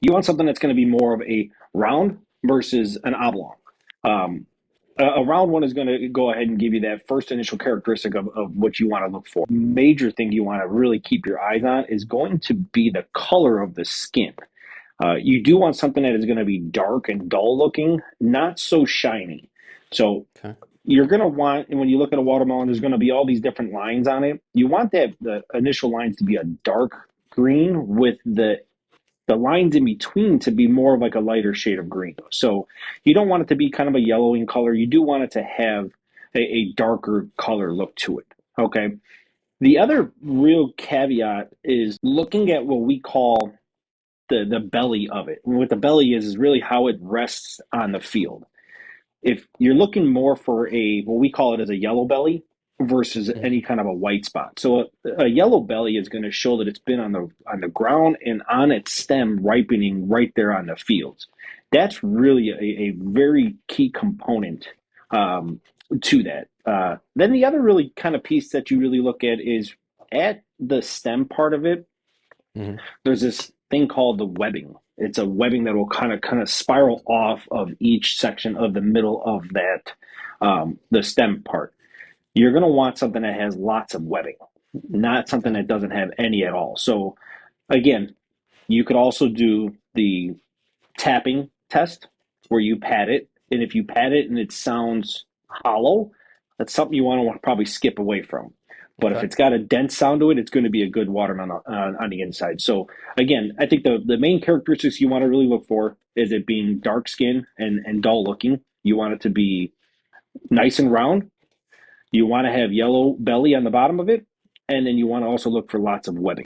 You want something that's going to be more of a round versus an oblong. Um, a round one is going to go ahead and give you that first initial characteristic of what you want to look for. Major thing you want to really keep your eyes on is going to be the color of the skin. You do want something that is going to be dark and dull looking, not so shiny. So Okay. you're going to want, and when you look at a watermelon, there's going to be all these different lines on it. You want that the initial lines to be a dark green with the lines in between to be more of like a lighter shade of green. So you don't want it to be kind of a yellowing color. You do want it to have a darker color look to it. Okay. The other real caveat is looking at what we call the belly of it. And what the belly is really how it rests on the field. If you're looking more for a what we call it as a yellow belly versus Mhm. any kind of a white spot. So a yellow belly is going to show that it's been on the ground and on its stem ripening right there on the fields. That's really a very key component to that. Then the other really kind of piece that you really look at is at the stem part of it Mhm. there's this thing called the webbing. It's a webbing that will kind of spiral off of each section of the middle of that the stem part. You're going to want something that has lots of webbing, not something Okay. that doesn't have any at all. So again, you could also do the tapping test where you pat it, and if you pat it and it sounds hollow, that's something you want to probably skip away from. But if Okay. it's got a dense sound to it, it's going to be a good watermelon on the inside. So again, I think the main characteristics you want to really look for is it being dark skin and dull looking. You want it to be nice and round. You want to have yellow belly on the bottom of it, and then you want to also look for lots of webbing.